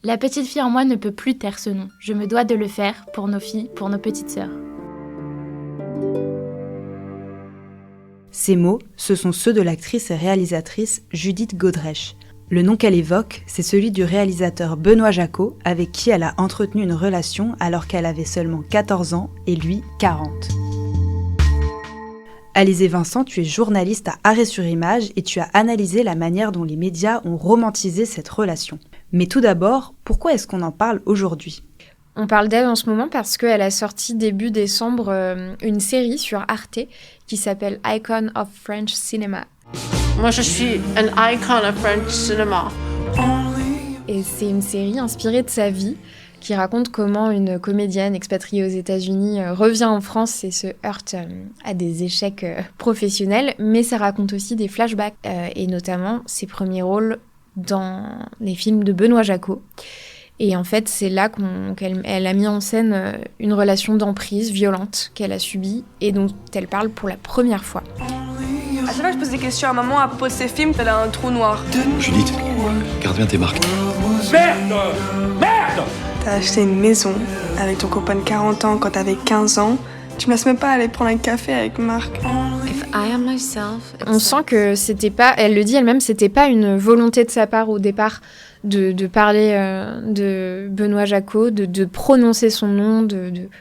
La petite fille en moi ne peut plus taire ce nom. Je me dois de le faire pour nos filles, pour nos petites sœurs. Ces mots, ce sont ceux de l'actrice et réalisatrice Judith Godrèche. Le nom qu'elle évoque, c'est celui du réalisateur Benoît Jacquot, avec qui elle a entretenu une relation alors qu'elle avait seulement 14 ans et lui 40. Alizée Vincent, tu es journaliste à Arrêt sur Image et tu as analysé la manière dont les médias ont romantisé cette relation. Mais tout d'abord, pourquoi est-ce qu'on en parle aujourd'hui ? On parle d'elle en ce moment parce qu'elle a sorti début décembre une série sur Arte qui s'appelle Icon of French Cinema. Moi, je suis an icon of French cinema. Et c'est une série inspirée de sa vie qui raconte comment une comédienne expatriée aux États-Unis revient en France et se heurte à des échecs professionnels, mais ça raconte aussi des flashbacks et notamment ses premiers rôles dans les films de Benoît Jacquot. Et en fait, c'est là qu'elle a mis en scène une relation d'emprise violente qu'elle a subie et dont elle parle pour la première fois. À chaque fois que je pose des questions à maman à propos de ses films, elle a un trou noir. Judith, garde bien tes marques. Merde! Merde! T'as acheté une maison avec ton copain de 40 ans quand t'avais 15 ans. Tu me laisses même pas aller prendre un café avec Marc. If I am myself, On sent que c'était pas, elle le dit elle-même, c'était pas une volonté de sa part au départ de parler de Benoît Jacquot, de prononcer son nom,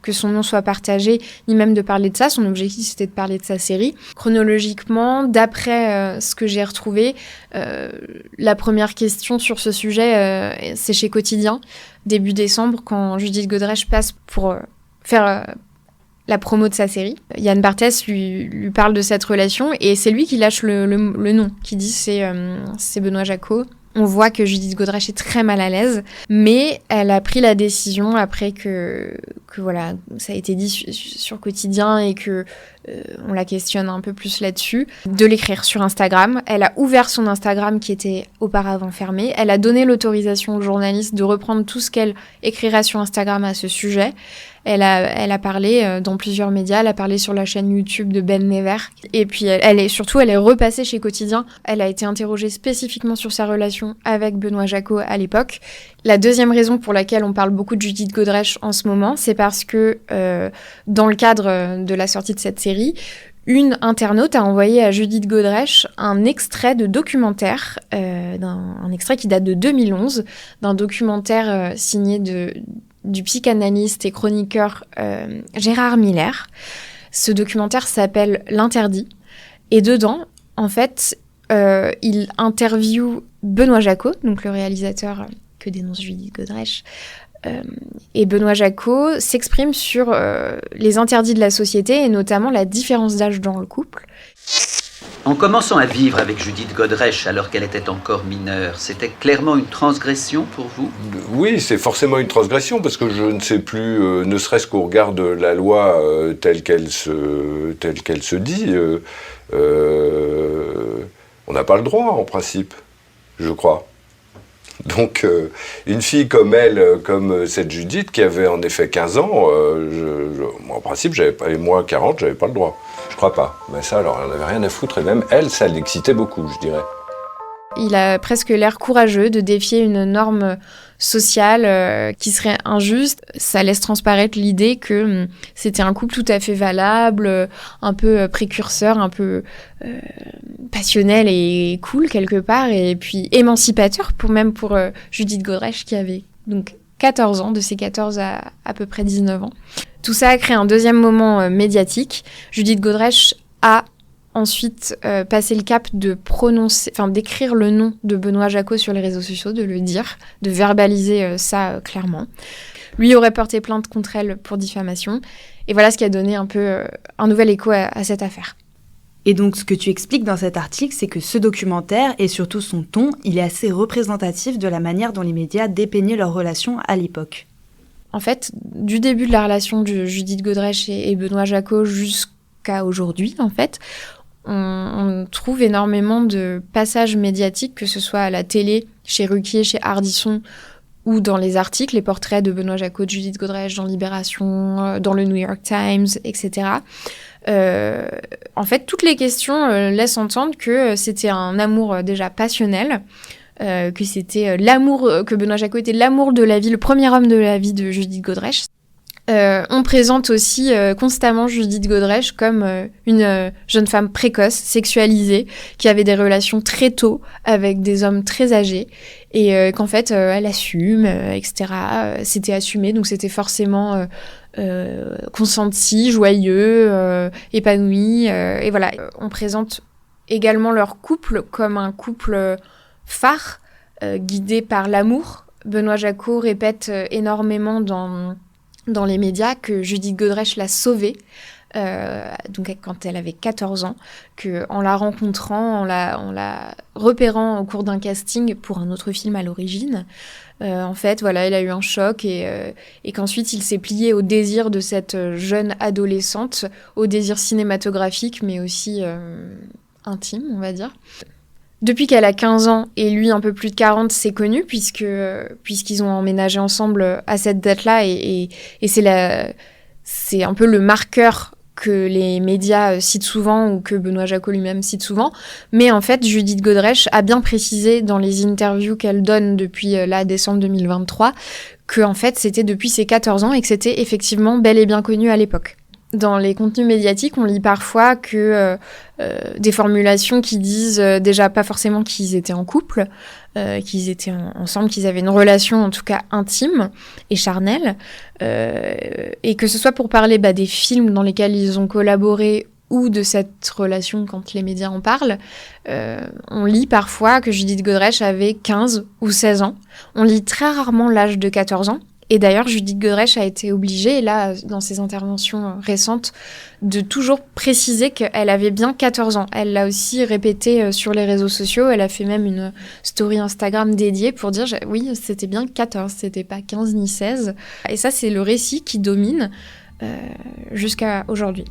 que son nom soit partagé, ni même de parler de ça. Son objectif, c'était de parler de sa série. Chronologiquement, d'après ce que j'ai retrouvé, la première question sur ce sujet, c'est chez Quotidien, début décembre, quand Judith Godrèche passe pour faire la promo de sa série. Yann Barthès lui parle de cette relation et c'est lui qui lâche le nom, qui dit c'est Benoît Jacquot. On voit que Judith Godrèche est très mal à l'aise, mais elle a pris la décision après que voilà, ça a été dit sur Quotidien et que on la questionne un peu plus là-dessus, de l'écrire sur Instagram. Elle a ouvert son Instagram qui était auparavant fermé. Elle a donné l'autorisation aux journalistes de reprendre tout ce qu'elle écrira sur Instagram à ce sujet. Elle a parlé dans plusieurs médias, elle a parlé sur la chaîne YouTube de Ben Never. Et puis elle est repassée chez Quotidien. Elle a été interrogée spécifiquement sur sa relation avec Benoît Jacquot à l'époque. La deuxième raison pour laquelle on parle beaucoup de Judith Godrèche en ce moment, c'est parce que dans le cadre de la sortie de cette série, une internaute a envoyé à Judith Godrèche un extrait de documentaire, un extrait qui date de 2011, d'un documentaire signé du psychanalyste et chroniqueur Gérard Miller. Ce documentaire s'appelle L'Interdit. Et dedans, en fait, il interviewe Benoît Jacquot, donc le réalisateur que dénonce Judith Godrèche. Et Benoît Jacquot s'exprime sur les interdits de la société et notamment la différence d'âge dans le couple. En commençant à vivre avec Judith Godrèche alors qu'elle était encore mineure, c'était clairement une transgression pour vous ? Oui, c'est forcément une transgression parce que je ne sais plus, ne serait-ce qu'au regard de la loi telle qu'elle se dit, on n'a pas le droit en principe, je crois. Donc, une fille comme elle, comme cette Judith, qui avait en effet 15 ans, en principe, et moi 40, j'avais pas le droit. Je crois pas. Mais ça, alors, elle n'avait rien à foutre, et même elle, ça l'excitait beaucoup, je dirais. Il a presque l'air courageux de défier une norme sociale qui serait injuste. Ça laisse transparaître l'idée que c'était un couple tout à fait valable, un peu précurseur, un peu passionnel et cool quelque part, et puis émancipateur pour Judith Godrèche qui avait donc 14 ans, de ses 14 à peu près 19 ans. Tout ça a créé un deuxième moment médiatique. Judith Godrèche a ensuite passer le cap d'écrire le nom de Benoît Jacquot sur les réseaux sociaux, de le dire, de verbaliser ça clairement. Lui aurait porté plainte contre elle pour diffamation. Et voilà ce qui a donné un peu un nouvel écho à cette affaire. Et donc, ce que tu expliques dans cet article, c'est que ce documentaire, et surtout son ton, il est assez représentatif de la manière dont les médias dépeignaient leur relation à l'époque. En fait, du début de la relation de Judith Godrèche et Benoît Jacquot jusqu'à aujourd'hui, en fait, on trouve énormément de passages médiatiques, que ce soit à la télé, chez Ruquier, chez Ardisson, ou dans les articles, les portraits de Benoît Jacquot, de Judith Godrèche, dans Libération, dans le New York Times, etc. En fait, toutes les questions laissent entendre que c'était un amour déjà passionnel, que c'était l'amour, que Benoît Jacquot était l'amour de la vie, le premier homme de la vie de Judith Godrèche. On présente aussi constamment Judith Godrèche comme une jeune femme précoce, sexualisée, qui avait des relations très tôt avec des hommes très âgés, et qu'en fait elle assume, etc. C'était assumé, donc c'était forcément consenti, joyeux, épanoui, et voilà. On présente également leur couple comme un couple phare, guidé par l'amour. Benoît Jacquot répète énormément dans les médias que Judith Godrèche l'a sauvée, donc quand elle avait 14 ans, qu'en la rencontrant, en la repérant au cours d'un casting pour un autre film à l'origine, en fait, voilà, elle a eu un choc et qu'ensuite il s'est plié au désir de cette jeune adolescente, au désir cinématographique, mais aussi intime, on va dire. Depuis qu'elle a 15 ans et lui un peu plus de 40, c'est connu puisqu'ils ont emménagé ensemble à cette date-là et c'est un peu le marqueur que les médias citent souvent ou que Benoît Jacquot lui-même cite souvent. Mais en fait, Judith Godrèche a bien précisé dans les interviews qu'elle donne depuis décembre 2023 que en fait c'était depuis ses 14 ans et que c'était effectivement bel et bien connu à l'époque. Dans les contenus médiatiques, on lit parfois que des formulations qui disent déjà pas forcément qu'ils étaient en couple, qu'ils étaient ensemble, qu'ils avaient une relation en tout cas intime et charnelle, et que ce soit pour parler des films dans lesquels ils ont collaboré ou de cette relation quand les médias en parlent. On lit parfois que Judith Godrèche avait 15 ou 16 ans. On lit très rarement l'âge de 14 ans. Et d'ailleurs, Judith Godrèche a été obligée, là, dans ses interventions récentes, de toujours préciser qu'elle avait bien 14 ans. Elle l'a aussi répété sur les réseaux sociaux. Elle a fait même une story Instagram dédiée pour dire « Oui, c'était bien 14, c'était pas 15 ni 16 ». Et ça, c'est le récit qui domine jusqu'à aujourd'hui.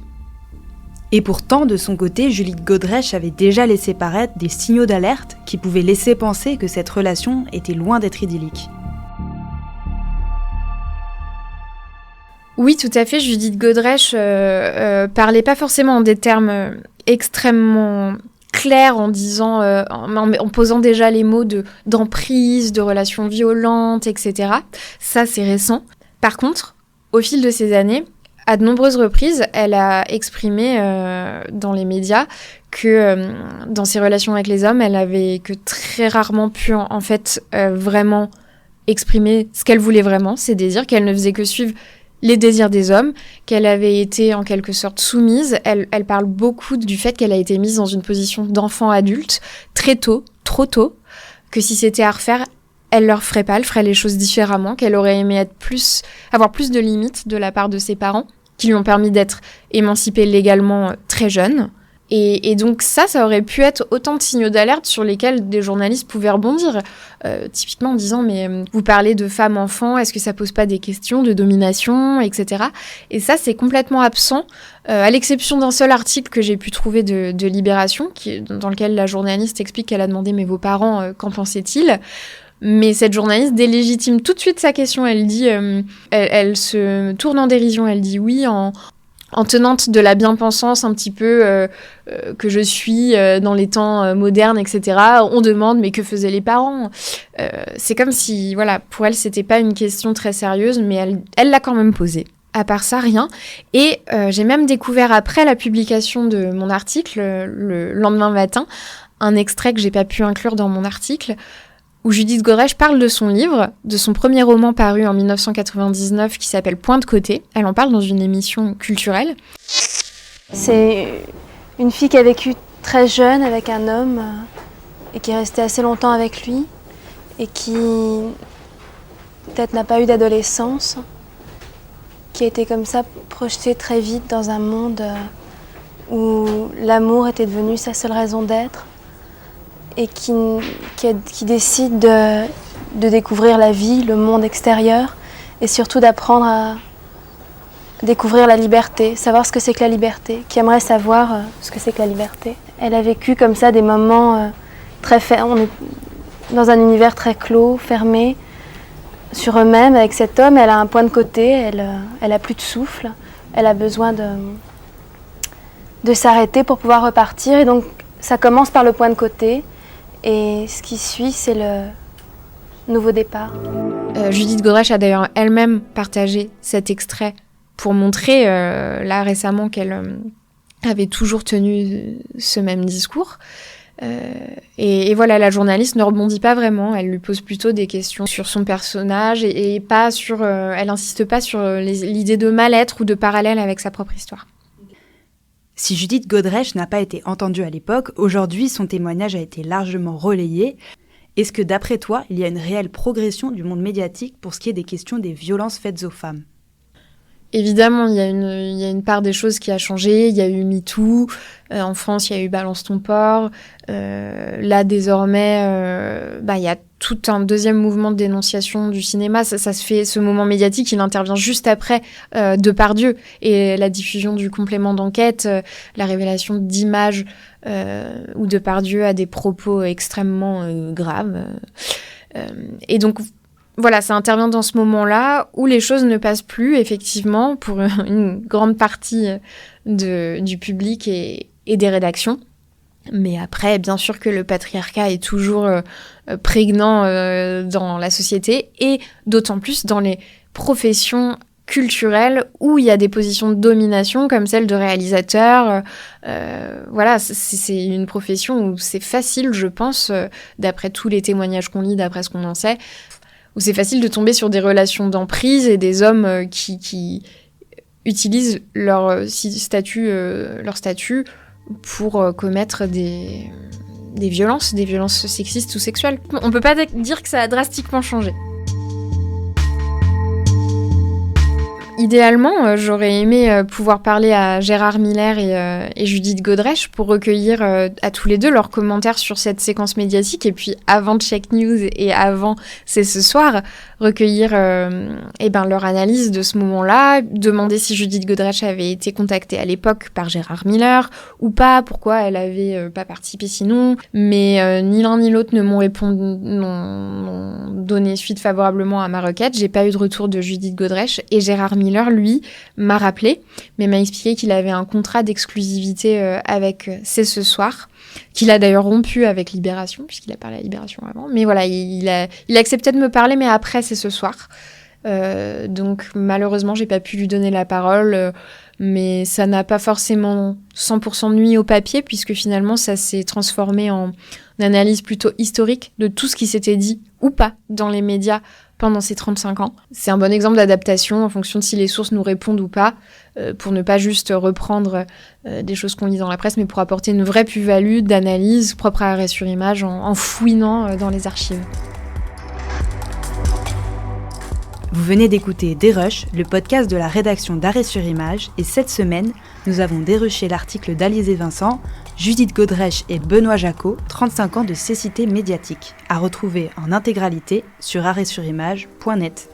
Et pourtant, de son côté, Judith Godrèche avait déjà laissé paraître des signaux d'alerte qui pouvaient laisser penser que cette relation était loin d'être idyllique. Oui, tout à fait. Judith Godrèche parlait pas forcément en des termes extrêmement clairs, en disant, en posant déjà les mots d'emprise, de relations violentes, etc. Ça, c'est récent. Par contre, au fil de ces années, à de nombreuses reprises, elle a exprimé dans les médias que dans ses relations avec les hommes, elle avait que très rarement pu en fait vraiment exprimer ce qu'elle voulait vraiment, ses désirs, qu'elle ne faisait que suivre les désirs des hommes, qu'elle avait été en quelque sorte soumise. Elle parle beaucoup du fait qu'elle a été mise dans une position d'enfant adulte très tôt, trop tôt, que si c'était à refaire, elle leur ferait pas, elle ferait les choses différemment, qu'elle aurait aimé avoir plus de limites de la part de ses parents, qui lui ont permis d'être émancipée légalement très jeune. Et donc ça aurait pu être autant de signaux d'alerte sur lesquels des journalistes pouvaient rebondir, typiquement en disant « mais vous parlez de femmes-enfants, est-ce que ça pose pas des questions de domination, etc. » Et ça, c'est complètement absent, à l'exception d'un seul article que j'ai pu trouver de Libération, dans lequel la journaliste explique qu'elle a demandé « mais vos parents, qu'en pensaient-ils ?» Mais cette journaliste délégitime tout de suite sa question, elle dit, elle se tourne en dérision, elle dit oui en tenante de la bien-pensance un petit peu que je suis dans les temps modernes, etc. On demande mais que faisaient les parents ? C'est comme si, voilà, pour elle c'était pas une question très sérieuse, mais elle l'a quand même posée. À part ça, rien. Et j'ai même découvert après la publication de mon article, le lendemain matin, un extrait que j'ai pas pu inclure dans mon article, où Judith Godrèche parle de son livre, de son premier roman paru en 1999 qui s'appelle Point de côté. Elle en parle dans une émission culturelle. C'est une fille qui a vécu très jeune avec un homme et qui est restée assez longtemps avec lui et qui peut-être n'a pas eu d'adolescence, qui a été comme ça projetée très vite dans un monde où l'amour était devenu sa seule raison d'être. Et qui décide de découvrir la vie, le monde extérieur, et surtout d'apprendre à découvrir la liberté, savoir ce que c'est que la liberté, qui aimerait savoir ce que c'est que la liberté. Elle a vécu comme ça des moments très fermes, on est dans un univers très clos, fermé, sur eux-mêmes, avec cet homme. Elle a un point de côté, elle a plus de souffle, elle a besoin de s'arrêter pour pouvoir repartir, et donc ça commence par le point de côté. Et ce qui suit, c'est le nouveau départ. Judith Godrèche a d'ailleurs elle-même partagé cet extrait pour montrer, là récemment, qu'elle avait toujours tenu ce même discours. Et voilà, la journaliste ne rebondit pas vraiment, elle lui pose plutôt des questions sur son personnage et pas sur, elle insiste pas sur l'idée de mal-être ou de parallèle avec sa propre histoire. Si Judith Godrèche n'a pas été entendue à l'époque, aujourd'hui son témoignage a été largement relayé. Est-ce que d'après toi, il y a une réelle progression du monde médiatique pour ce qui est des questions des violences faites aux femmes ? Évidemment, il y a une part des choses qui a changé. Il y a eu MeToo. En France, il y a eu Balance ton porc. Là, désormais, il y a tout un deuxième mouvement de dénonciation du cinéma. Ça se fait, ce moment médiatique, il intervient juste après Depardieu et la diffusion du complément d'enquête, la révélation d'images où Depardieu a des propos extrêmement graves. Et donc, voilà, ça intervient dans ce moment-là où les choses ne passent plus, effectivement, pour une grande partie du public et des rédactions. Mais après, bien sûr que le patriarcat est toujours prégnant dans la société et d'autant plus dans les professions culturelles où il y a des positions de domination comme celle de réalisateur. Voilà, c'est une profession où c'est facile, je pense, d'après tous les témoignages qu'on lit, d'après ce qu'on en sait, où c'est facile de tomber sur des relations d'emprise et des hommes qui utilisent leur statut pour commettre des violences sexistes ou sexuelles. On peut pas dire que ça a drastiquement changé. Idéalement, j'aurais aimé pouvoir parler à Gérard Miller et Judith Godrèche pour recueillir à tous les deux leurs commentaires sur cette séquence médiatique et puis avant Check News et avant C'est ce soir, recueillir leur analyse de ce moment-là, demander si Judith Godrèche avait été contactée à l'époque par Gérard Miller ou pas, pourquoi elle avait pas participé sinon, mais ni l'un ni l'autre ne m'ont donné suite favorablement à ma requête. J'ai pas eu de retour de Judith Godrèche et Gérard Miller, lui, m'a rappelé, mais m'a expliqué qu'il avait un contrat d'exclusivité avec C'est ce soir, qu'il a d'ailleurs rompu avec Libération, puisqu'il a parlé à Libération avant. Mais voilà, il a accepté de me parler, mais après C'est ce soir. Donc malheureusement, j'ai pas pu lui donner la parole, mais ça n'a pas forcément 100% nuit au papier, puisque finalement, ça s'est transformé en analyse plutôt historique de tout ce qui s'était dit ou pas dans les médias pendant ces 35 ans. C'est un bon exemple d'adaptation en fonction de si les sources nous répondent ou pas, pour ne pas juste reprendre des choses qu'on lit dans la presse, mais pour apporter une vraie plus-value d'analyse propre à Arrêt sur Image en fouinant dans les archives. Vous venez d'écouter Dérush, le podcast de la rédaction d'Arrêt sur Image, et cette semaine, nous avons dérushé l'article d'Alizé Vincent, Judith Godrèche et Benoît Jacot, 35 ans de cécité médiatique, à retrouver en intégralité sur arrêtsurimage.net.